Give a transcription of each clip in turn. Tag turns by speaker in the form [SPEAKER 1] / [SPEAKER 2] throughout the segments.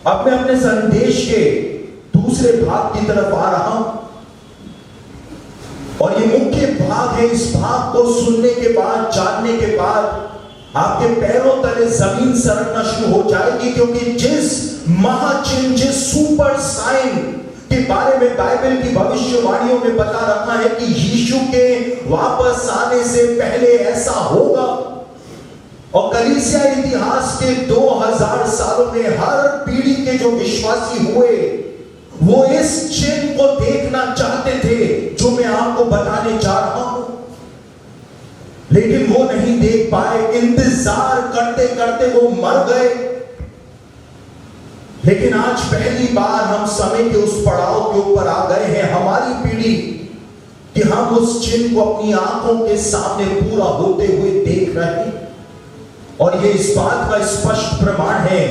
[SPEAKER 1] अब मैं अपने संदेश के दूसरे भाग की तरफ आ रहा हूं और ये मुख्य भाग है। इस भाग को सुनने के बाद, जानने के बाद आपके पैरों तले जमीन सरकना शुरू हो जाएगी, क्योंकि जिस महाचिन्ह, जिस सुपर साइन के बारे में बाइबल की भविष्यवाणियों में बता रखा है कि यीशु के वापस आने से पहले ऐसा होगा, और कलीसिया इतिहास के 2000 सालों में हर पीढ़ी के जो विश्वासी हुए वो इस चिन्ह को देखना चाहते थे जो मैं आपको बताने जा रहा हूं, लेकिन वो नहीं देख पाए। इंतजार करते करते वो मर गए। लेकिन आज पहली बार हम समय के उस पड़ाव के ऊपर आ गए हैं, हमारी पीढ़ी, कि हम उस चिन्ह को अपनी आंखों के सामने पूरा होते हुए देख रहे हैं। और ये इस बात का स्पष्ट प्रमाण है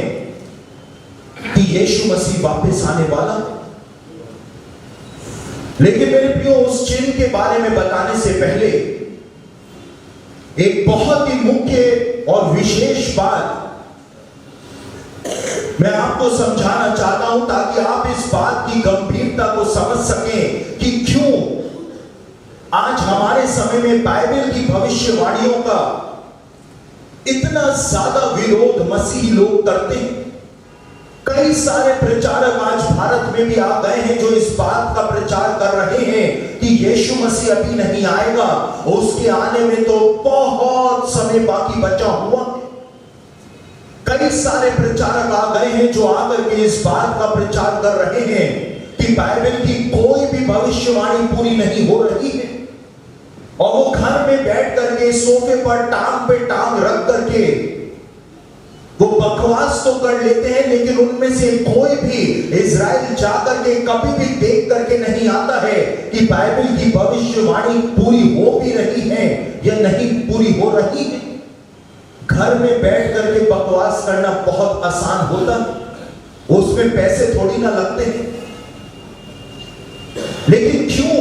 [SPEAKER 1] कि यीशु मसीह वापस आने वाला है। लेकिन मेरे प्रियो, उस चिन्ह के बारे में बताने से पहले एक बहुत ही मुख्य और विशेष बात मैं आपको समझाना चाहता हूं, ताकि आप इस बात की गंभीरता को समझ सकें कि क्यों आज हमारे समय में बाइबल की भविष्यवाणियों का इतना ज्यादा विरोध मसीही लोग करते हैं। कई सारे प्रचारक आज भारत में भी आ गए हैं जो इस बात का प्रचार कर रहे हैं कि यीशु मसीह अभी नहीं आएगा, उसके आने में तो बहुत समय बाकी बचा हुआ है। कई सारे प्रचारक आ गए हैं जो आकर के इस बात का प्रचार कर रहे हैं कि बाइबल की कोई भी भविष्यवाणी पूरी नहीं हो रही है, और वो घर में बैठ करके सोफे पर टांग पे टांग रख करके वो बकवास तो कर लेते हैं, लेकिन उनमें से कोई भी इजराइल जाकर के कभी भी देख करके नहीं आता है कि बाइबल की भविष्यवाणी पूरी हो भी रही है या नहीं पूरी हो रही है। घर में बैठ करके बकवास करना बहुत आसान होता है, उसमें पैसे थोड़ी ना लगते हैं। लेकिन क्यों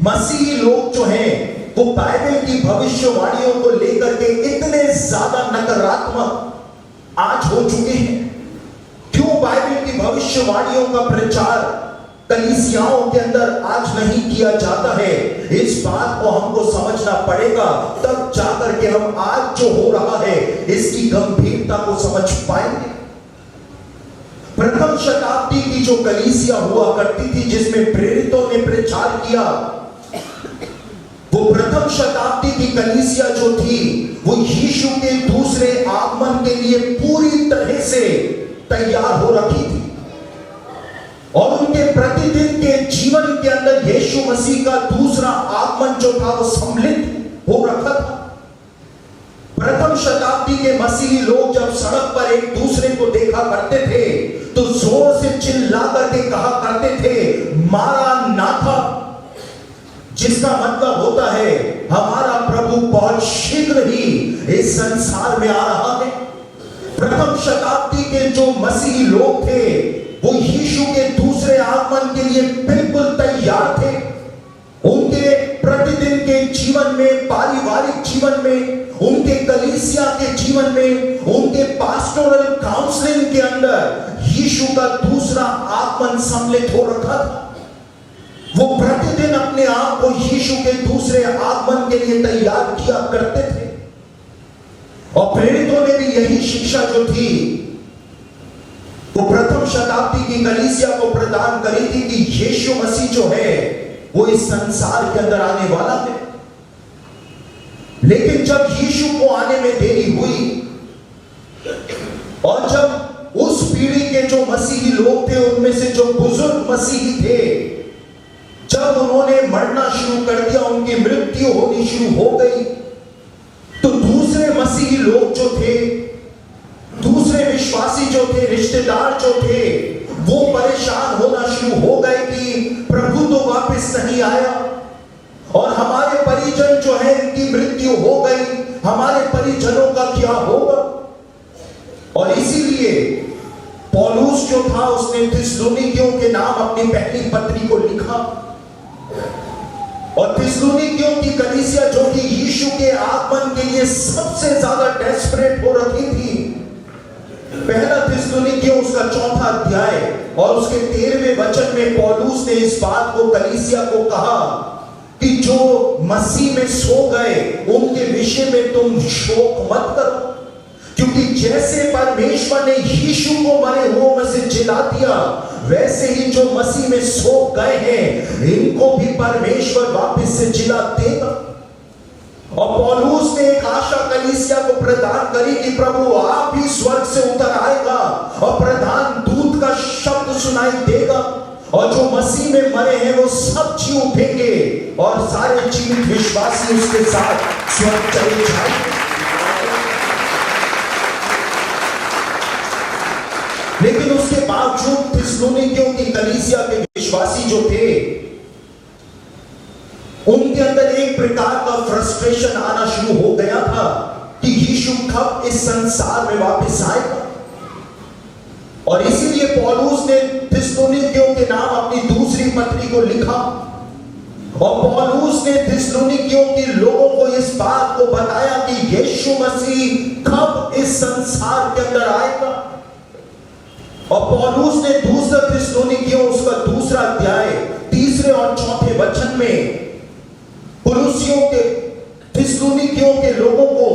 [SPEAKER 1] मसीही लोग जो हैं वो बाइबल की भविष्यवाणियों को लेकर के इतने ज्यादा नकारात्मक आज हो चुके हैं? क्यों बाइबल की भविष्यवाणियों का प्रचार कलीसियाओं के अंदर आज नहीं किया जाता है? इस बात को हमको समझना पड़ेगा, तब जाकर के हम आज जो हो रहा है इसकी गंभीरता को समझ पाएंगे। प्रथम शताब्दी की जो कलीसिया हुआ करती थी, जिसमें प्रेरितों ने प्रचार किया, वो प्रथम शताब्दी की कलीसिया जो थी वो यीशु के दूसरे आगमन के लिए पूरी तरह से तैयार हो रखी थी, और उनके प्रतिदिन के जीवन के अंदर यीशु मसीह का दूसरा आगमन जो था वो सम्मिलित हो रखा था। प्रथम शताब्दी के मसीही लोग जब सड़क पर एक दूसरे को देखा करते थे तो जोर से चिल्ला करके कहा करते थे, मारानाथा, जिसका मतलब होता है हमारा प्रभु बहुत शीघ्र ही इस संसार में आ रहा है। प्रथम शताब्दी के जो मसीही लोग थे वो यीशु के दूसरे आगमन के लिए बिल्कुल तैयार थे। उनके प्रतिदिन के जीवन में, पारिवारिक जीवन में, उनके कलीसिया के जीवन में, उनके पास्टोरल काउंसलिंग के अंदर यीशु का दूसरा आगमन सम्मिलित हो रखा था। वो प्रतिदिन अपने आप को यीशु के दूसरे आगमन के लिए तैयार किया करते थे, और प्रेरितों ने भी यही शिक्षा जो थी वो प्रथम शताब्दी की कलीसिया को प्रदान करी थी कि यीशु मसीह जो है वो इस संसार के अंदर आने वाला है। लेकिन जब यीशु को आने में देरी हुई, और जब उस पीढ़ी के जो मसीही लोग थे उनमें से जो बुजुर्ग मसीही थे, जब उन्होंने मरना शुरू कर दिया, उनकी मृत्यु होनी शुरू हो गई, तो दूसरे मसीही लोग जो थे, दूसरे विश्वासी जो थे, रिश्तेदार जो थे, वो परेशान होना शुरू हो गए कि प्रभु तो वापस नहीं आया, और हमारे परिजन जो है इनकी मृत्यु हो गई, हमारे परिजनों का क्या होगा? और इसीलिए पौलुस जो था उसने थिस्सलुनीकियों के नाम अपनी पहली पत्री को लिखा, और थिस्सलुनीकियों की कलीसिया जो कि यीशु के आगमन के लिए सबसे ज्यादा डेस्परेट हो रखी थी। पहला थिस्सलुनीकियों उसका 4 अध्याय और उसके 13वें वचन में पौलुस ने इस बात को कलीसिया को कहा कि जो मसीह में सो गए उनके विषय में तुम शोक मत करो, क्योंकि जैसे परमेश्वर ने यीशु को मरे हुओं में से जिला दिया, वैसे ही जो मसीह में सो गए हैं इनको भी परमेश्वर वापस से जिला देगा। और पौलुस ने एक आशा कलीसिया को प्रदान करी कि प्रभु आप ही स्वर्ग से उतर आएगा और प्रधान दूत का शब्द सुनाई देगा और जो मसीह में मरे हैं वो सब जी उठेंगे और सारे जीवित विश्वासी उसके साथ स्वर्ग चले जाएंगे। लेकिन उसके बावजूद थिस्सलुनीकियों की कलीसिया के विश्वासी जो थे उनके अंदर एक प्रकार का फ्रस्ट्रेशन आना शुरू हो गया था कि यीशु कब इस संसार में वापस आएगा। और इसीलिए पौलुस ने थिस्सलुनीकियों के नाम अपनी दूसरी पत्री को लिखा और पौलुस ने थिस्सलुनीकियों के लोगों को इस बात को बताया कि यीशु मसीह कब इस संसार के अंदर आएगा। और पौलुस ने दूसरा थिस्सलुनीकियों उसका दूसरा अध्याय 3 और 4 वचन में कुलुसियों के थिस्सलुनीकियों के लोगों को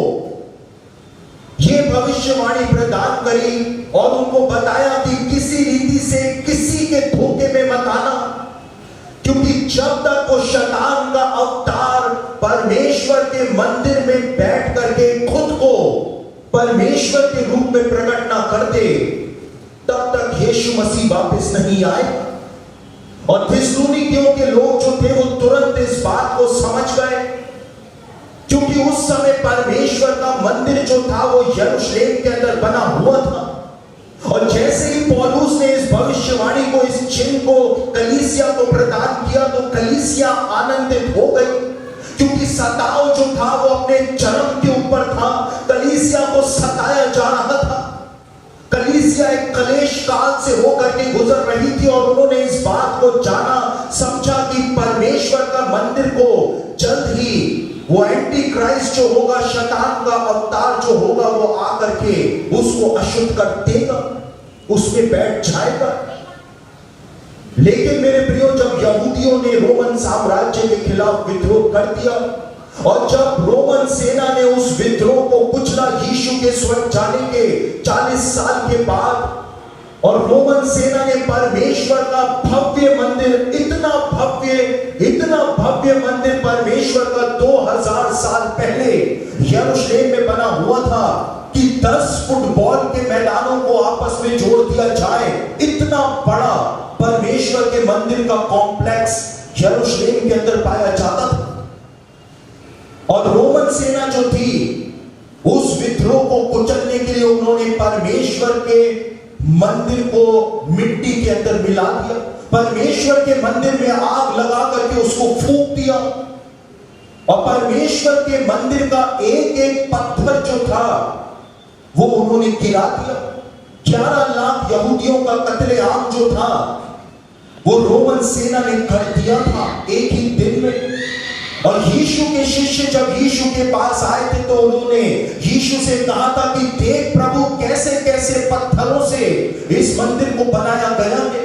[SPEAKER 1] यह भविष्यवाणी प्रदान करी और उनको बताया कि किसी रीति से किसी के धोखे में मत आना, क्योंकि जब तक वो शैतान का अवतार परमेश्वर के मंदिर में बैठ करके खुद को परमेश्वर के रूप में प्रकट ना कर दे तब तक यीशु मसीह वापस नहीं आए। और थिस्सलुनीकियों के लोग जो थे वो तुरंत इस बात को समझ गए, क्योंकि उस समय परमेश्वर का मंदिर जो था वो यरूशलेम के अंदर बना हुआ था। और जैसे ही पौलुस ने इस भविष्यवाणी को, इस चिन्ह को कलीसिया को प्रदान किया तो कलीसिया आनंदित हो गई, क्योंकि सताव जो था वो अपने चरम के ऊपर था। कलीसिया को सताया जा रहा था, कलीसिया एक कलेश काल से होकर के गुजर रही थी और उन्होंने इस बात को जाना समझा कि परमेश्वर का मंदिर को जल्द ही वो एंटी क्राइस्ट जो होगा, शैतान का अवतार जो होगा, वो आकर के उसको अशुद्ध कर देगा, उसमें बैठ जाएगा। लेकिन मेरे प्रियो, जब यहूदियों ने रोमन साम्राज्य के खिलाफ विद्रोह कर दिया और जब रोमन सेना ने उस विद्रोह को कुचला यीशु के स्वर्ग जाने के 40 साल के बाद, और रोमन सेना ने परमेश्वर का भव्य मंदिर, इतना भव्य मंदिर परमेश्वर का 2000 साल पहले यरूशलेम में बना हुआ था कि 10 फुटबॉल के मैदानों को आपस में जोड़ दिया जाए, इतना बड़ा परमेश्वर के मंदिर का कॉम्प्लेक्स यरूशलेम के अंदर पाया जाता था। और रोमन सेना जो थी उस विद्रोह को कुचलने के लिए उन्होंने परमेश्वर के मंदिर को मिट्टी के अंदर मिला दिया, परमेश्वर के मंदिर में आग लगा करके उसको फूंक दिया और परमेश्वर के मंदिर का एक एक पत्थर जो था वो उन्होंने गिरा दिया। 11 लाख यहूदियों का कत्लेआम जो था वो रोमन सेना ने कर दिया था एक ही दिन में। और यीशु के शिष्य जब यीशु के पास आए थे तो उन्होंने यीशु से कहा था कि देख प्रभु, कैसे कैसे पत्थरों से इस मंदिर को बनाया गया है,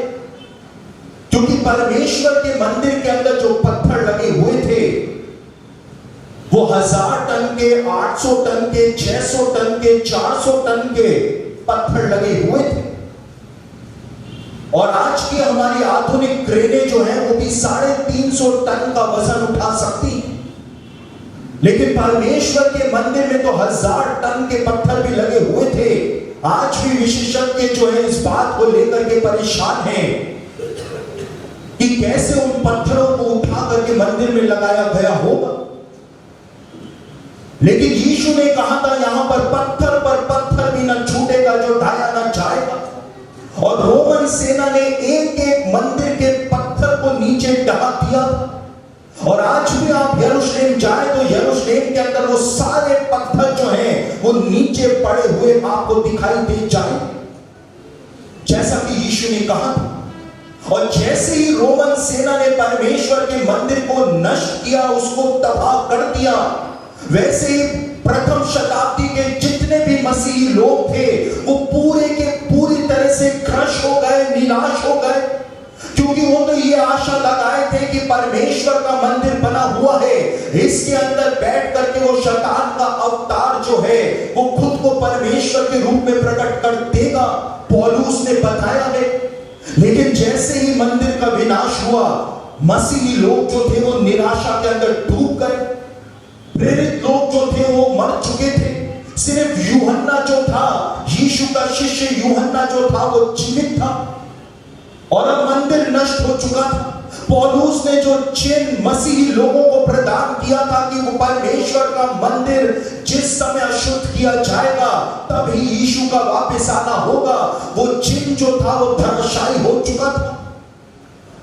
[SPEAKER 1] क्योंकि परमेश्वर के मंदिर के अंदर जो पत्थर लगे हुए थे वो 1000 टन के, 800 टन के, 600 टन के, 400 टन के पत्थर लगे हुए थे। और आज की हमारी आधुनिक क्रेनें जो है वो भी 350 टन का वजन उठा सकती, लेकिन परमेश्वर के मंदिर में तो 1000 टन के पत्थर भी लगे हुए थे। आज भी विशेषज्ञ जो है इस बात को लेकर के परेशान हैं कि कैसे उन पत्थरों को उठा करके मंदिर में लगाया गया होगा। लेकिन यीशु ने कहा था यहां पर पत्थर भी न छूटेगा जो ढाया न जाएगा। और रोमन सेना ने एक एक मंदिर के पत्थर को नीचे ढहा दिया। और आज भी आप यरूशलेम जाए तो यरूशलेम के अंदर वो सारे पत्थर जो हैं वो नीचे पड़े हुए आपको दिखाई दे जाए, जैसा कि यीशु ने कहा। और जैसे ही रोमन सेना ने परमेश्वर के मंदिर को नष्ट किया, उसको तबाह कर दिया, वैसे ही प्रथम शताब्दी के जितने भी मसीही लोग थे वो पूरे के पूरी तरह से क्रश हो गए, निराश हो परमेश्वर का मंदिर बना हुआ है, इसके अंदर बैठ करके वो शैतान का अवतार जो है वो खुद को परमेश्वर के रूप में प्रकट कर देगा, पौलुस ने बताया है। लेकिन जैसे ही मंदिर का विनाश हुआ, मसीही लोग जो थे वो निराशा के अंदर डूब गए। प्रेरित लोग जो थे वो मर चुके थे। सिर्फ यूहन्ना जो था, यीशु का शिष्य यूहन्ना जो था वो जीवित था, और अब मंदिर नष्ट हो चुका था। पौलुस ने जो चिन्ह मसीही लोगों को प्रदान किया था कि वो परमेश्वर का मंदिर जिस समय अशुद्ध किया जाएगा तभी यीशु का वापस आना होगा, वो चिन्ह जो था वो धर्मशाही हो चुका था।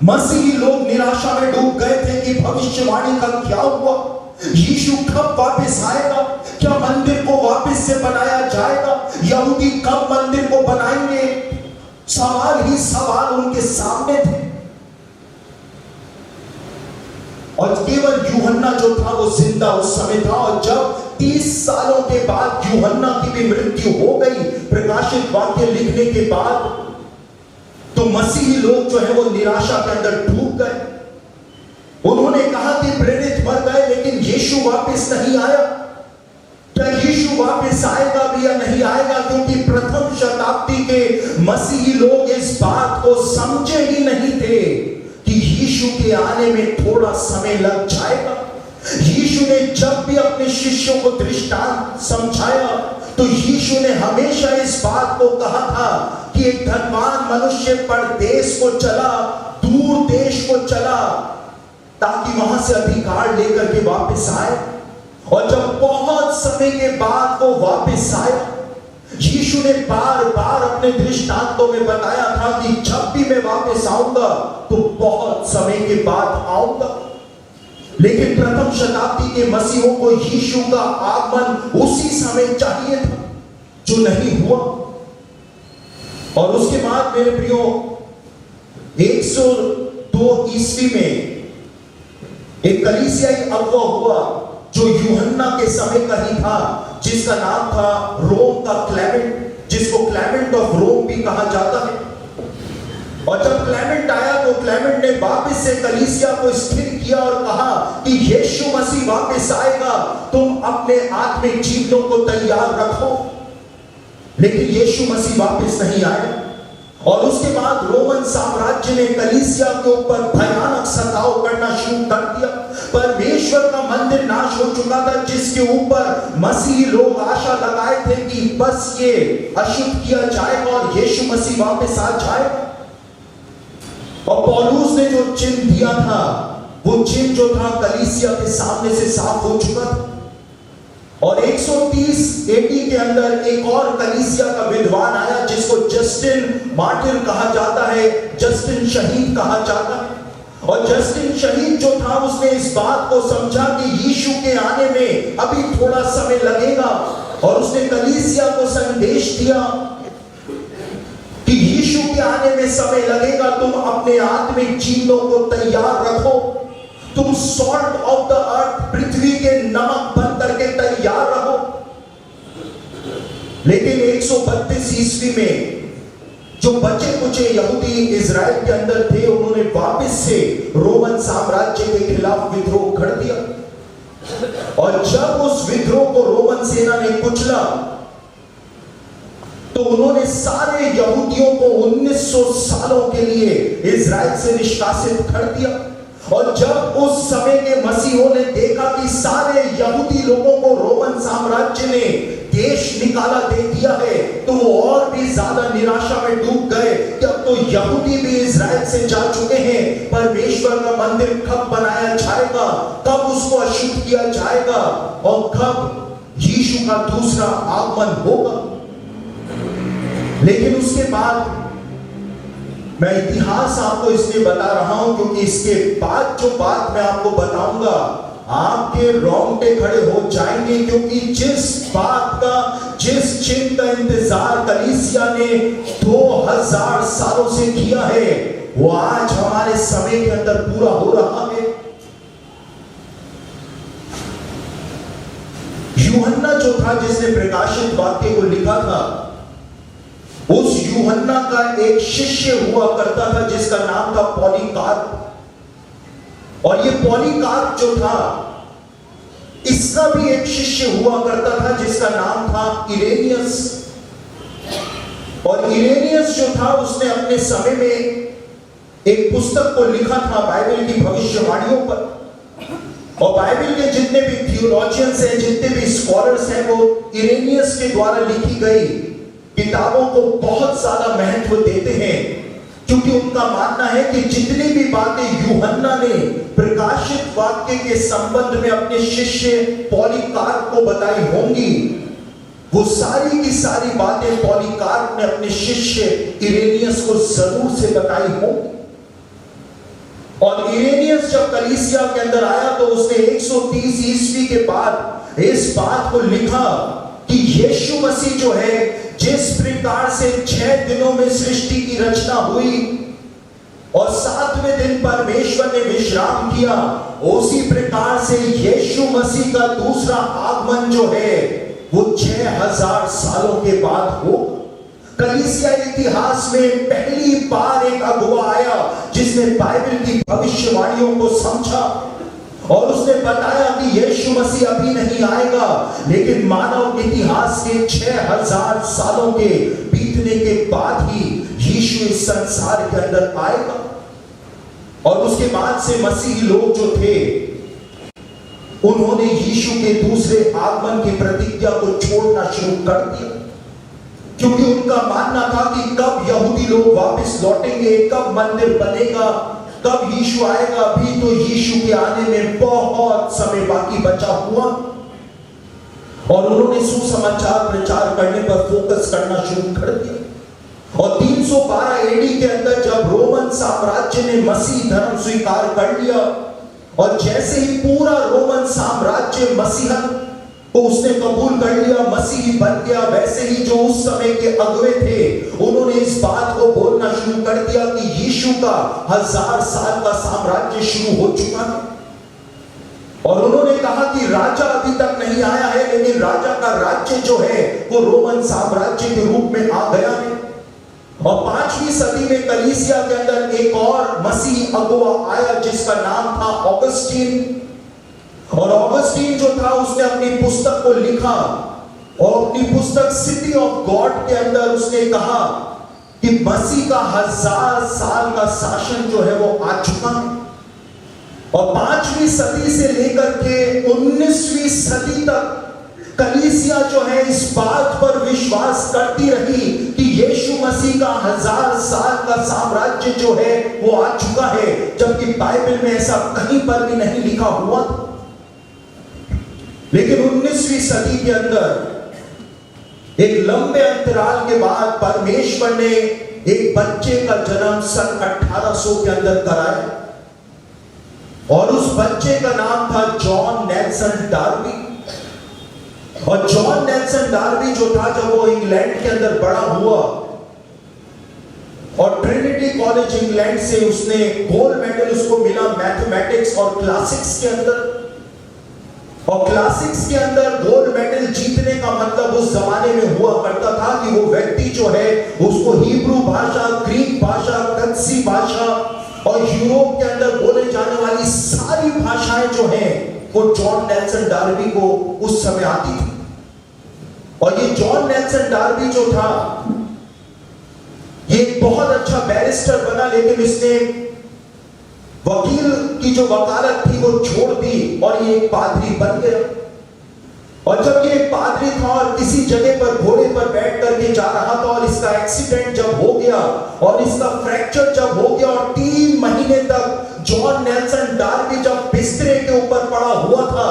[SPEAKER 1] मसीही लोग निराशा में डूब गए थे कि भविष्यवाणी का क्या हुआ, यीशु कब वापस आएगा, क्या मंदिर को वापस से बनाया जाएगा, यहूदी कब मंदिर को बनाएंगे। सवाल ही सवाल उनके सामने थे। और केवल यूहन्ना जो था वो जिंदा उस समय था, और जब 30 सालों के बाद यूहन्ना की भी मृत्यु हो गई प्रकाशित वाक्य लिखने के बाद, तो मसीही लोग जो है वो निराशा के अंदर डूब गए। उन्होंने कहा कि प्रेरित मर गए लेकिन यीशु वापस नहीं आया। क्या यीशु वापस आएगा भी या नहीं आएगा, क्योंकि प्रथम शताब्दी के मसीही लोग इस बात को समझे ही नहीं थे कि यीशु के आने में थोड़ा समय लग जाएगा। यीशु ने जब भी अपने शिष्यों को दृष्टांत समझाया तो यीशु ने हमेशा इस बात को कहा था कि एक धनवान मनुष्य परदेश को चला, दूर देश को चला, ताकि वहां से अधिकार लेकर के वापस आए। और जब बहुत समय के बाद वो वापस आए, यीशु ने बार बार अपने दृष्टांतों में बताया था कि जब भी मैं वापस आऊंगा तो बहुत समय के बाद आऊंगा। लेकिन प्रथम शताब्दी के मसीहों को यीशु का आगमन उसी समय चाहिए था, जो नहीं हुआ। और उसके बाद मेरे प्रियो 102 ईस्वी में एक कलीसियाई अगुवा हुआ जो यूहन्ना के समय का ही था, जिसका नाम था रोम का क्लेमेंट, जिसको क्लेमेंट ऑफ रोम भी कहा जाता है। और जब क्लेमेंट आया तो क्लेमेंट ने वापस से कलीसिया को स्थिर किया और कहा कि यीशु मसीह वापस आएगा, तुम अपने आत्मिक जीवनों को तैयार रखो। लेकिन यीशु मसीह वापस नहीं आए। और उसके बाद रोमन साम्राज्य ने कलीसिया के ऊपर भयानक सताव करना शुरू कर दिया। परमेश्वर का मंदिर नाश हो चुका था, जिसके ऊपर मसीही लोग आशा लगाए थे कि बस ये अशुद्ध किया जाएगा और यीशु मसीह वापस आ जाएगा। और पौलुस ने जो चिन्ह दिया था, वो चिन्ह जो था कलीसिया के सामने से साफ हो चुका था। और 130 एडी के अंदर एक और कलीसिया का विद्वान आया, जिसको जस्टिन मार्टिर कहा जाता है, जस्टिन शहीद कहा जाता है। और जस्टिन शहीद जो था उसने इस बात को समझा कि यीशु के आने में अभी थोड़ा समय लगेगा, और उसने कलीसिया को संदेश दिया कि यीशु के आने में समय लगेगा, तुम अपने आत्मिक जीवनों को तैयार रखो, तुम सॉल्ट ऑफ द अर्थ, पृथ्वी के नमक बन करके तैयार रहो। लेकिन 132 ईस्वी में जो बचे कुचे यहूदी इजराइल के अंदर थे, उन्होंने वापस से रोमन साम्राज्य के खिलाफ विद्रोह कर दिया। और जब उस विद्रोह को रोमन सेना ने कुचला तो उन्होंने सारे यहूदियों को 1900 सालों के लिए इजराइल से निष्कासित कर दिया। और जब उस समय के मसीहों ने देखा कि सारे यहूदी लोगों को रोमन साम्राज्य ने देश निकाला दे दिया है, तो वो और भी ज्यादा निराशा में डूब गए कि अब तो यहूदी भी इजराइल से जा चुके हैं, परमेश्वर का मंदिर कब बनाया जाएगा, कब उसको अशुद्ध किया जाएगा, और कब यीशु का दूसरा आगमन होगा। लेकिन उसके बाद मैं इतिहास आपको इसलिए बता रहा हूं क्योंकि इसके बाद जो बात मैं आपको बताऊंगा, आपके रोंगटे खड़े हो जाएंगे, क्योंकि जिस बात का, जिस चिन्ह का इंतजार कलीसिया ने 2000 सालों से किया है, वो आज हमारे समय के अंदर पूरा हो रहा है। यूहन्ना जो था, जिसने प्रकाशित वाक्य को लिखा था, उस यूहन्ना का एक शिष्य हुआ करता था जिसका नाम था पॉलीकार्प। और ये पॉलीकार्प जो था, इसका भी एक शिष्य हुआ करता था जिसका नाम था इरेनियस। और इरेनियस जो था, उसने अपने समय में एक पुस्तक को लिखा था बाइबल की भविष्यवाणियों पर। और बाइबल के जितने भी थियोलॉजियंस हैं, जितने भी स्कॉलर्स हैं, वो इरेनियस के द्वारा लिखी गई किताबों को बहुत ज्यादा महत्व देते हैं, क्योंकि उनका मानना है कि जितनी भी बातें यूहन्ना ने प्रकाशित वाक्य के संबंध में अपने शिष्य पॉलीकार्प को बताई होंगी, वो सारी की सारी बातें पॉलीकार्प ने अपने शिष्य इरेनियस को जरूर से बताई होंगी। और इरेनियस जब कलीसिया के अंदर आया तो उसने 130 ईस्वी के बाद इस बात को लिखा कि यीशु मसीह जो है, जिस प्रकार से 6 दिनों में सृष्टि की रचना हुई और 7वें दिन परमेश्वर ने विश्राम किया, उसी प्रकार से यीशु मसीह का दूसरा आगमन जो है वो 6000 सालों के बाद हो। कलीसिया इतिहास में पहली बार एक अगुआ आया जिसने बाइबल की भविष्यवाणियों को समझा और उसने बताया कि यीशु मसीह अभी नहीं आएगा, लेकिन मानव इतिहास के 6000 सालों के बीतने के बाद ही यीशु इस संसार के अंदर आएगा। और उसके बाद से मसीही लोग जो थे, उन्होंने यीशु के दूसरे आगमन की प्रतिज्ञा को छोड़ना शुरू कर दिया, क्योंकि उनका मानना था कि कब यहूदी लोग वापस लौटेंगे, कब मंदिर बनेगा, कब यीशु आएगा। अभी तो यीशु के आने में बहुत समय बाकी बचा हुआ। और उन्होंने सुसमाचार प्रचार करने पर फोकस करना शुरू कर दिया। और 312 एडी के अंदर जब रोमन साम्राज्य ने मसीह धर्म स्वीकार कर लिया, और जैसे ही पूरा रोमन साम्राज्य मसीहत को उसने कबूल कर लिया, मसीही बन गया, वैसे ही जो उस समय के अगुवे थे, उन्होंने इस बात को बोलना शुरू कर दिया कि यीशु का 1000 साल का साम्राज्य शुरू हो चुका है। और उन्होंने कहा कि राजा अभी तक नहीं आया है, लेकिन राजा का राज्य जो है वो रोमन साम्राज्य के रूप में आ गया है। और 5वीं सदी में कलीसिया के अंदर एक और मसीही अगुआ आया जिसका नाम था ऑगस्टीन। और ऑगस्टीन जो था, उसने अपनी पुस्तक को लिखा और अपनी पुस्तक सिटी ऑफ गॉड के अंदर उसने कहा कि मसीह का 1000 साल का शासन जो है वो आ चुका है। और 5वीं सदी से लेकर के 19वीं सदी तक कलीसिया जो है इस बात पर विश्वास करती रही कि यीशु मसीह का 1000 साल का साम्राज्य जो है वो आ चुका है, जबकि बाइबल में ऐसा कहीं पर भी नहीं लिखा हुआ था। लेकिन 19वीं सदी के अंदर एक लंबे अंतराल के बाद परमेश्वर ने एक बच्चे का जन्म सन 1800 के अंदर कराया, और उस बच्चे का नाम था जॉन नेल्सन डार्बी। और जॉन नेल्सन डार्बी जो था, जब वो इंग्लैंड के अंदर बड़ा हुआ और ट्रिनिटी कॉलेज इंग्लैंड से उसने गोल्ड मेडल उसको मिला मैथमेटिक्स और क्लासिक्स के अंदर। और क्लासिक्स के अंदर गोल्ड मेडल जीतने का मतलब उस जमाने में हुआ करता था कि वो व्यक्ति जो है उसको हिब्रू भाषा, ग्रीक भाषा, कत्सी भाषा और यूरोप के अंदर बोले जाने वाली सारी भाषाएं जो हैं वो जॉन नेल्सन डार्बी को उस समय आती थी। और ये जॉन नेल्सन डार्बी जो था, ये बहुत अच्छा बैरिस्टर बना, लेकिन इसने वकील की जो वकालत थी वो छोड़ दी और ये एक पादरी बन गया। और जब ये एक पादरी था और किसी जगह पर घोड़े पर बैठ करके जा रहा था, और इसका एक्सीडेंट जब हो गया और इसका फ्रैक्चर जब हो गया, और 3 महीने तक जॉन नेल्सन डार्बी जब बिस्तरे के ऊपर पड़ा हुआ था,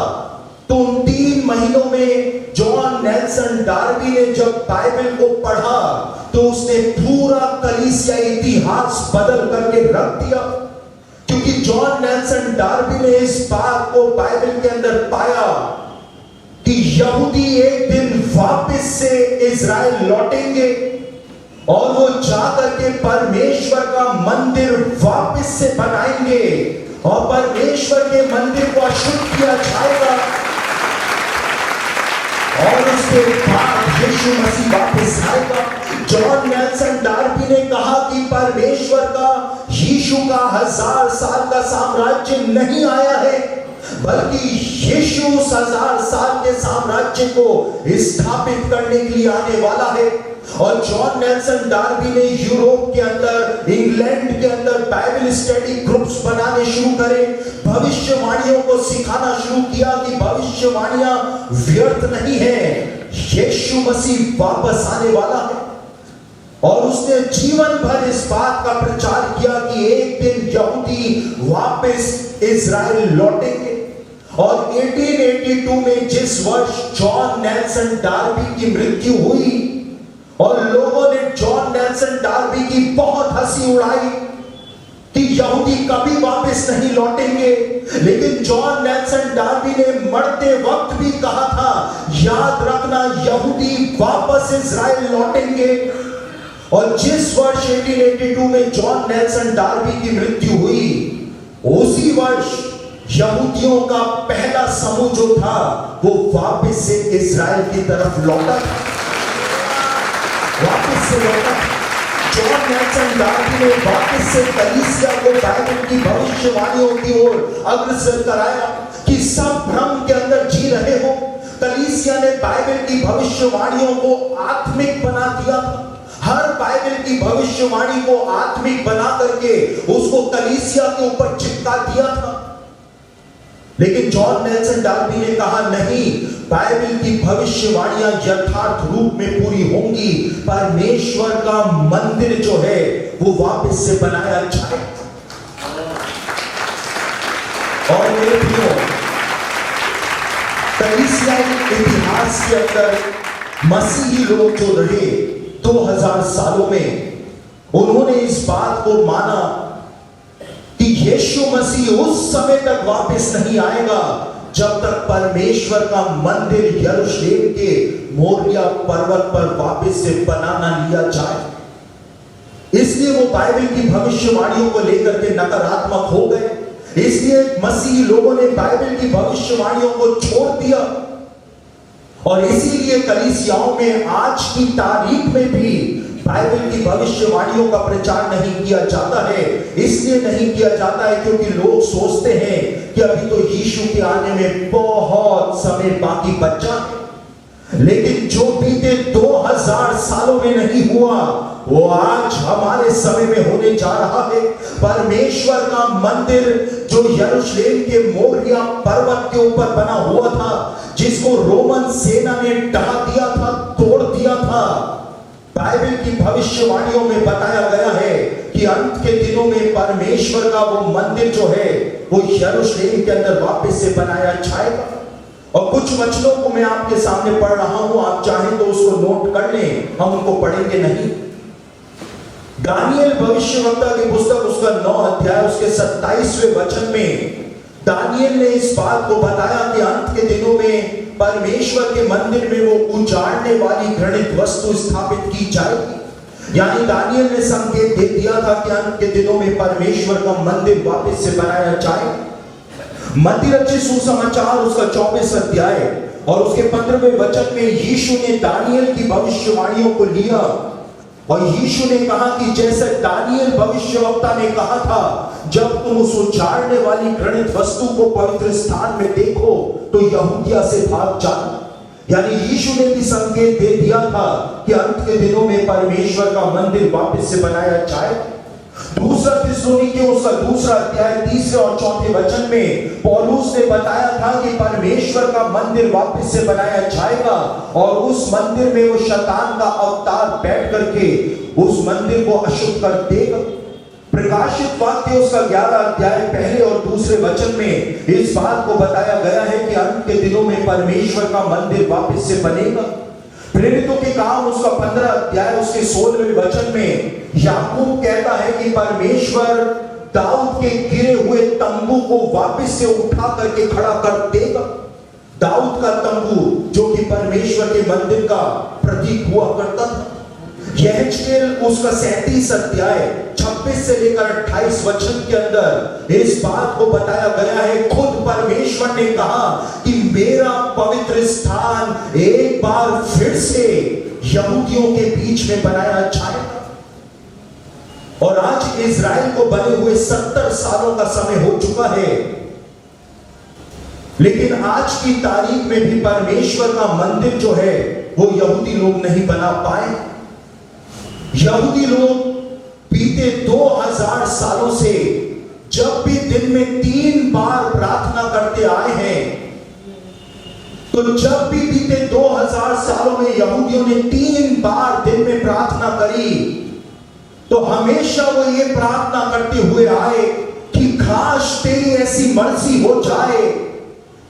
[SPEAKER 1] तो उन 3 महीनों में जॉन नेल्सन डार्बी ने जब बाइबल को पढ़ा तो उसने पूरा कलीसिया इतिहास बदल करके रख दिया। क्योंकि जॉन नेल्सन डार्बी ने इस बात को बाइबल के अंदर पाया कि यहूदी एक दिन वापस से इजराइल लौटेंगे और वो जाकर के परमेश्वर का मंदिर वापस से बनाएंगे, और परमेश्वर के मंदिर को अशुद्ध किया जाएगा, और उसके बाद यीशु मसीह वापस आएगा। जॉन नेल्सन डार्बी ने कहा कि परमेश्वर का यीशु यीशु का 1000 साल का साम्राज्य नहीं आया है, बल्कि यीशु 1000 साल के साम्राज्य को स्थापित करने के लिए आने वाला है। और जॉन नेल्सन डार्बी ने यूरोप के अंदर, इंग्लैंड के अंदर बाइबल स्टडी ग्रुप्स बनाने शुरू करे, भविष्यवाणियों को सिखाना शुरू किया कि भविष्यवाणियां व्यर्थ नहीं है, यीशु मसीह वापस आने वाला है। और उसने जीवन भर इस बात का प्रचार किया कि एक दिन यहूदी वापस इज़राइल लौटेंगे। और 1882 में जिस वर्ष जॉन नेल्सन डार्बी की मृत्यु हुई और लोगों ने जॉन नेल्सन डार्बी की बहुत हंसी उड़ाई कि यहूदी कभी वापस नहीं लौटेंगे, लेकिन जॉन नेल्सन डार्बी ने मरते वक्त भी कहा था, याद रखना यहूदी वापस इज़राइल लौटेंगे। और जिस वर्ष 1882 में जॉन नेल्सन डार्बी की मृत्यु हुई, उसी वर्ष यहूदियों का पहला समूह जो था वो वापस से इज़राइल की तरफ लौटा, वापस से लौटा। जॉन नेल्सन डार्बी ने वापस से कलीसिया को बाइबल की भविष्यवाणियों की ओर अग्रसर कराया कि सब भ्रम के अंदर जी रहे हो। कलीसिया ने बाइबल की भविष्यवाणियों को आत्मिक बना दिया था। हर बाइबल की भविष्यवाणी को आत्मिक बना करके उसको कलीसिया के ऊपर चिपका दिया था। लेकिन जॉन नेल्सन डार्बी ने कहा, नहीं, बाइबल की भविष्यवाणियां यथार्थ रूप में पूरी होंगी। परमेश्वर का मंदिर जो है वो वापस से बनाया जाए। और मेरे प्रियो, कलीसियाई इतिहास के अंदर मसीही लोग जो रहे 2000 सालों में, उन्होंने इस बात को माना कि यीशु मसीह उस समय तक वापस नहीं आएगा जब तक परमेश्वर का मंदिर यरूशलेम के मोरिया पर्वत पर वापस से बना ना लिया जाए। इसलिए वो बाइबल की भविष्यवाणियों को लेकर के नकारात्मक हो गए। इसलिए मसीही लोगों ने बाइबल की भविष्यवाणियों को छोड़ दिया। और इसीलिए कलीसियाओं में आज की तारीख में भी बाइबल की भविष्यवाणियों का प्रचार नहीं किया जाता है। इसलिए नहीं किया जाता है क्योंकि लोग सोचते हैं कि अभी तो यीशु के आने में बहुत समय बाकी बचा है। लेकिन जो बीते 2000 सालों में नहीं हुआ वो आज हमारे समय में होने जा रहा है। परमेश्वर का मंदिर जो यरूशलेम के मोरिया पर्वत के ऊपर बना हुआ था, जिसको रोमन सेना ने ढा दिया था, तोड़ दिया था, बाइबल की भविष्यवाणियों में बताया गया है कि अंत के दिनों में परमेश्वर का वो मंदिर जो है वो यरूशलेम के अंदर वापस से बनाया जाएगा। और कुछ वचनों को मैं आपके सामने पढ़ रहा हूं, आप चाहें तो उसको नोट कर लें, हम उनको पढ़ेंगे नहीं। दानियल भविष्यवक्ता की पुस्तक उसका 9 अध्याय उसके 27वें वचन में दानियल ने इस बात को बताया कि अंत के दिनों में परमेश्वर के मंदिर में वो उजाड़ने वाली घृणित वस्तु स्थापित की जाएगी। यानी दानियल ने संकेत दे दिया था कि अंत के दिनों में परमेश्वर का मंदिर वापस से बनाया जाए। मत्ती रचित सुसमाचार उसका 24 अध्याय और उसके 15वें वचन में यीशु ने दानियल की भविष्यवाणियों को लिया और यीशु ने कहा कि जैसे दानियल भविष्यवक्ता ने कहा था, जब तुम उस उजाड़ने वाली घृणित वस्तु को पवित्र स्थान में देखो तो यहूदिया से भाग जाना। यानी यीशु ने भी संकेत दे दिया था कि अंत के दिनों में परमेश्वर का मंदिर वापस से बनाया जाए। दूसरा थिस्सलुनीके उसका 2 अध्याय 3 और 4 वचन में पौलुस ने बताया था कि परमेश्वर का मंदिर वापस से बनाया जाएगा और उस मंदिर में वो शैतान का अवतार बैठ करके उस मंदिर को अशुद्ध कर देगा। प्रकाशित वाक्य उसका 11 अध्याय 1 और 2 वचन में इस बात को बताया गया है कि अंत के दिनों में परमेश्वर का मंदिर वापस से बनेगा। प्रेरितों के काम उसका 15 अध्याय उसके 16वें वचन में याकूब कहता है कि परमेश्वर दाऊद के गिरे हुए तंबू को वापस से उठा करके खड़ा कर देगा। दाऊद का तंबू जो कि परमेश्वर के मंदिर का प्रतीक हुआ करता था। यहेजकेल उसका 37 अध्याय 26 से लेकर 28 वचन के अंदर इस बात को बताया गया है। खुद परमेश्वर ने कहा कि मेरा पवित्र स्थान एक बार फिर से यहूदियों के बीच में बनाया जाएगा। और आज इजराइल को बने हुए 70 सालों का समय हो चुका है, लेकिन आज की तारीख में भी परमेश्वर का मंदिर जो है वो यहूदी लोग नहीं बना पाए। यहूदी लोग बीते 2000 सालों से जब भी दिन में 3 बार प्रार्थना करते आए हैं, तो जब भी बीते 2000 सालों में यहूदियों ने 3 बार दिन में प्रार्थना करी, तो हमेशा वो ये प्रार्थना करते हुए आए कि काश तेरी ऐसी मर्जी हो जाए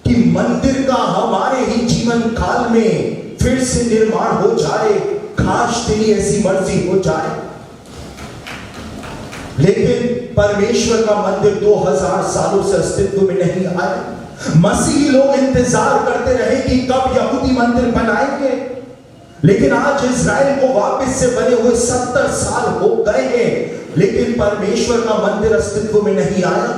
[SPEAKER 1] कि मंदिर का हमारे ही जीवन काल में फिर से निर्माण हो जाए, काश तेरी ऐसी मर्जी हो जाए। लेकिन परमेश्वर का मंदिर 2000 सालों से अस्तित्व में नहीं आया। मसीही लोग इंतजार करते रहे कि कब यहूदी मंदिर बनाएंगे, लेकिन आज इजराइल को वापस से बने हुए 70 साल हो गए हैं, लेकिन परमेश्वर का मंदिर अस्तित्व में नहीं आया।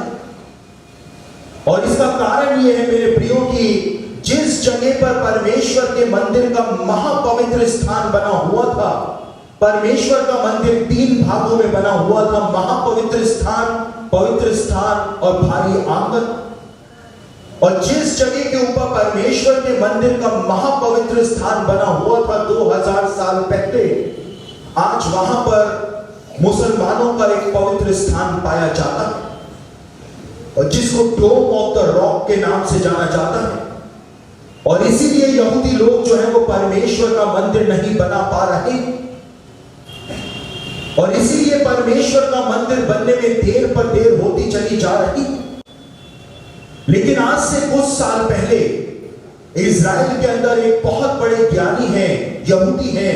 [SPEAKER 1] और इसका कारण यह है मेरे प्रियो कि जिस जगह पर परमेश्वर के मंदिर का महापवित्र स्थान बना हुआ था, परमेश्वर का मंदिर 3 भागों में बना हुआ था, महापवित्र स्थान, पवित्र स्थान और भारी आंगन। और जिस जगह के ऊपर परमेश्वर के मंदिर का महापवित्र स्थान बना हुआ था 2000 साल पहले, आज वहां पर मुसलमानों का एक पवित्र स्थान पाया जाता है, और जिसको डोम ऑफ द रॉक के नाम से जाना जाता है। और इसीलिए यहूदी लोग जो है वो परमेश्वर का मंदिर नहीं बना पा रहे, और इसीलिए परमेश्वर का मंदिर बनने में देर पर देर होती चली जा रही। लेकिन आज से कुछ साल पहले इजराइल के अंदर एक बहुत बड़े ज्ञानी हैं, यहूदी हैं,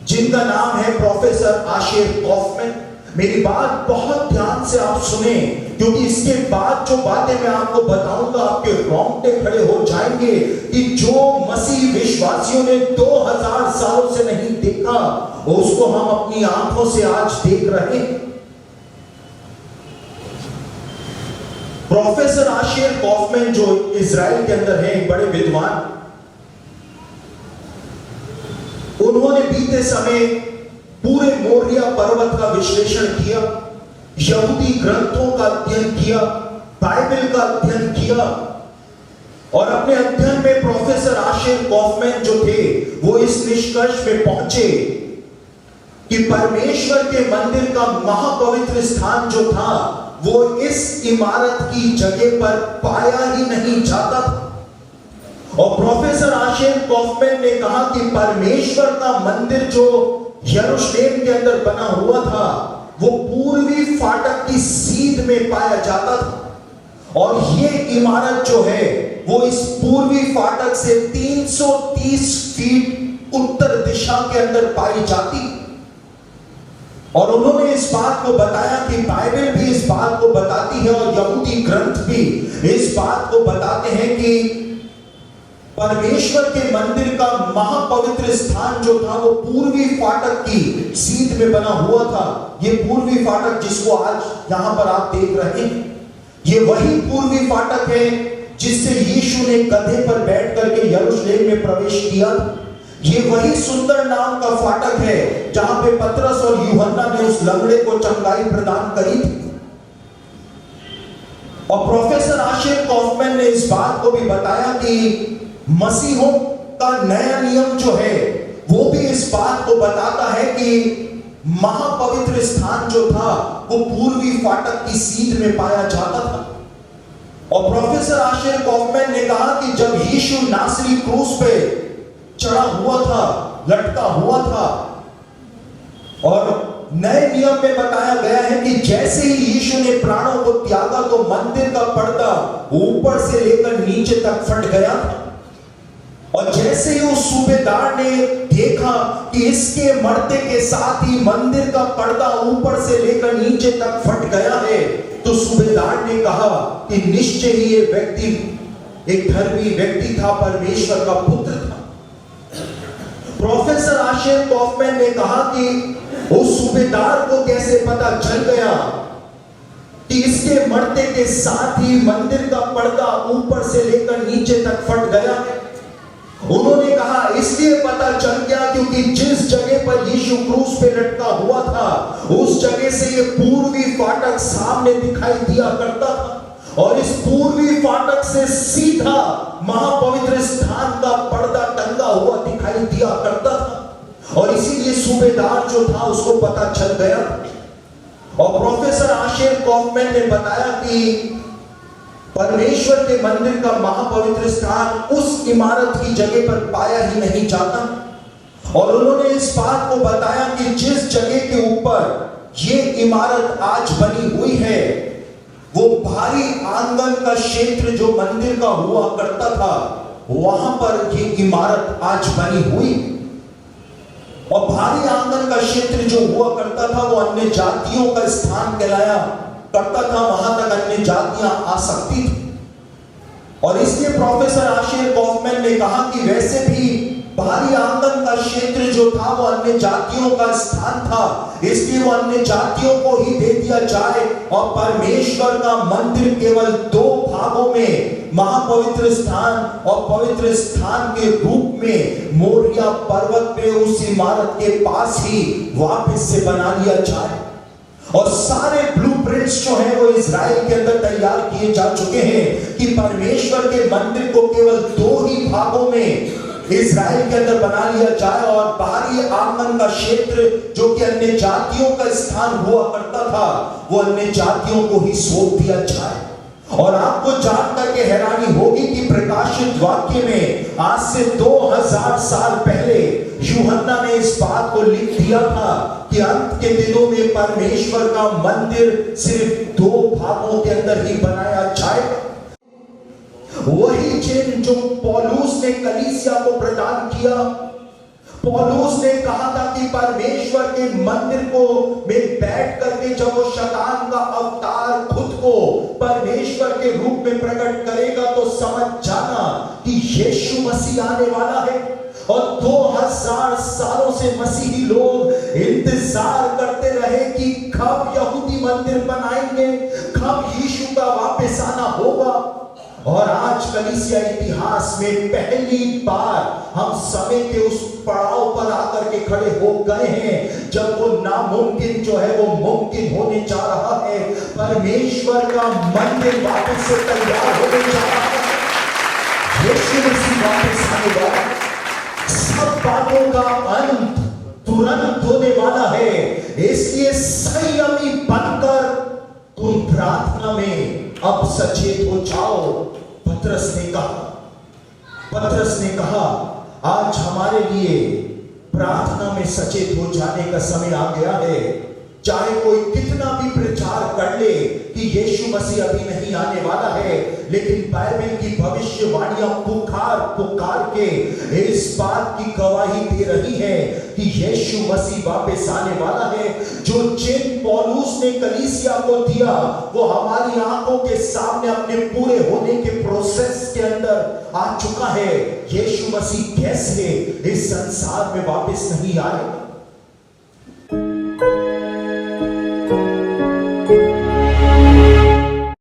[SPEAKER 1] जिनका नाम है प्रोफेसर आशेर कॉफमैन। मेरी बात बहुत ध्यान से आप सुने, क्योंकि इसके बाद जो बातें मैं आपको बताऊंगा आपके रोंगटे खड़े हो जाएंगे कि जो मसीह विश्वासियों ने 2000 सालों से नहीं देखा, उसको हम अपनी आंखों से आज देख रहे हैं। प्रोफेसर आशेर कॉफमैन जो इजराइल के अंदर है, एक बड़े विद्वान, उन्होंने बीते समय पूरे मोरिया पर्वत का विश्लेषण किया, यहूदी ग्रंथों का अध्ययन किया, बाइबल का अध्ययन किया, और अपने अध्ययन में प्रोफेसर आशेर कॉफमैन जो थे वो इस निष्कर्ष में पहुंचे कि परमेश्वर के मंदिर का महापवित्र स्थान जो था वो इस इमारत की जगह पर पाया ही नहीं जाता था। और प्रोफेसर आशेर कॉफमैन ने कहा कि परमेश्वर का मंदिर जो यरूशलेम के अंदर बना हुआ था वो पूर्वी फाटक की सीध में पाया जाता था, और ये इमारत जो है वो इस पूर्वी फाटक से 330 फीट उत्तर दिशा के अंदर पाई जाती। और उन्होंने इस बात को बताया कि बाइबल भी इस बात को बताती है, और यहूदी ग्रंथ भी इस बात को बताते हैं कि परमेश्वर के मंदिर का महापवित्र स्थान जो था वो पूर्वी फाटक की सीध में बना हुआ था। ये पूर्वी फाटक जिसको आज यहां पर आप देख रहे हैं, ये वही पूर्वी फाटक है जिससे यीशु ने गधे पर बैठ करके यरूशलेम में प्रवेश किया। ये वही सुंदर नाम का फाटक है जहां पे पतरस और यूहन्ना ने उस लंगड़े को चंगाई प्रदान करी थी। और प्रोफेसर आशेर कॉफमैन ने इस बात को भी बताया कि मसीहों का नया नियम जो है वो भी इस बात को बताता है कि महापवित्र स्थान जो था वो पूर्वी फाटक की सीध में पाया जाता था। और प्रोफेसर आशेर कॉफमैन ने कहा कि जब यीशु नासरी क्रूस पे चढ़ा हुआ था, लटका हुआ था, और नए नियम में बताया गया है कि जैसे ही यीशु ने प्राणों को त्यागा तो मंदिर का पर्दा ऊपर से लेकर नीचे तक फट गया था। और जैसे ही उस सूबेदार ने देखा कि इसके मरते के साथ ही मंदिर का पर्दा ऊपर से लेकर नीचे तक फट गया है, तो सूबेदार ने कहा कि निश्चय ही ये व्यक्ति एक धर्मी व्यक्ति था, परमेश्वर का पुत्र था। प्रोफेसर आशेर कॉफमैन ने कहा कि उस सूबेदार को कैसे पता चल गया कि इसके मरते के साथ ही मंदिर का पर्दा ऊपर से लेकर नीचे तक फट गया है। उन्होंने कहा इसलिए पता चल गया क्योंकि जिस जगह पर यीशु क्रूस पे लटका हुआ था उस जगह से ये पूर्वी फाटक सामने दिखाई दिया करता था और इस पूर्वी फाटक से सीधा महापवित्र स्थान का पर्दा टंगा हुआ दिखाई दिया करता था। और इसीलिए सूबेदार जो था उसको पता चल गया और प्रोफेसर आशेर कॉफमैन ने बताया कि परमेश्वर के मंदिर का महापवित्र स्थान उस इमारत की जगह पर पाया ही नहीं जाता। और उन्होंने इस बात को बताया कि जिस जगह के ऊपर ये इमारत आज बनी हुई है वो भारी आंगन का क्षेत्र जो मंदिर का हुआ करता था वहां पर ये इमारत आज बनी हुई। और भारी आंगन का क्षेत्र जो हुआ करता था वो अन्य जातियों का स्थान कहलाया करता था, वहां तक अन्य जातियां आ सकती थी। और इसलिए प्रोफेसर आशेर कॉफमैन ने कहा कि वैसे भी भारी आंगन का क्षेत्र जो था वो अन्य जातियों का स्थान था, इसलिए वो अन्य जातियों को ही दे दिया जाए और परमेश्वर का मंदिर केवल दो भागों में महापवित्र स्थान और पवित्र स्थान के रूप में मोरिया पर्वत पे उस इमारत के पास ही वापस से बना लिया जाए। और सारे ब्लूप्रिंट्स जो हैं वो इजराइल के अंदर तैयार किए जा चुके हैं कि परमेश्वर के मंदिर को केवल दो ही भागों में इजराइल के अंदर बना लिया जाए और बाहरी आंगन का क्षेत्र जो कि अन्य जातियों का स्थान हुआ करता था वो अन्य जातियों को ही सौंप दिया जाए। और आपको जानकर के हैरानी होगी कि प्रकाशित वाक्य में आज से 2000 साल पहले यूहन्ना ने इस बात को लिख दिया था कि अंत के दिनों में परमेश्वर का मंदिर सिर्फ दो भागों के अंदर ही बनाया जाएगा। वही चिन्ह जो पौलुस ने कलीसिया को प्रदान किया। पौलुस ने कहा था कि परमेश्वर के मंदिर को में बैठ करके जब वो शैतान का अवतार खुद को परमेश्वर के रूप में प्रकट करेगा तो समझ जाना कि यीशु मसीह आने वाला है। और 2000 सालों से मसीही लोग इंतजार करते रहे कि कब यहूदी मंदिर बनाएंगे, कब यीशु का वापस आना होगा। और आज कलीसिया इतिहास में पहली बार हम समय के उस पड़ाव पर आकर के खड़े हो गए हैं जब वो नामुमकिन जो है वो मुमकिन होने जा रहा है। परमेश्वर का मंदिर वापस से तैयार होने जा रहा है। यीशु मसीह वापस आने वाला है। सब बातों का अंत तुरंत होने वाला है, इसलिए संयमी बनकर तुम प्रार्थना में अब सचेत हो जाओ। पतरस ने कहा आज हमारे लिए प्रार्थना में सचेत हो जाने का समय आ गया है। चाहे कोई कितना भी प्रचार कर ले कि यीशु मसीह अभी नहीं आने वाला है, लेकिन बाइबल की भविष्यवाणियां पुकार के इस बात की गवाही दे रही है कि यीशु मसीह वापस आने वाला है। जो चिन्ह पौलुस ने कलीसिया को दिया वो हमारी आंखों के सामने अपने पूरे होने के प्रोसेस के अंदर आ चुका है। यीशु मसीह कैसे इस संसार में वापस नहीं आएगा।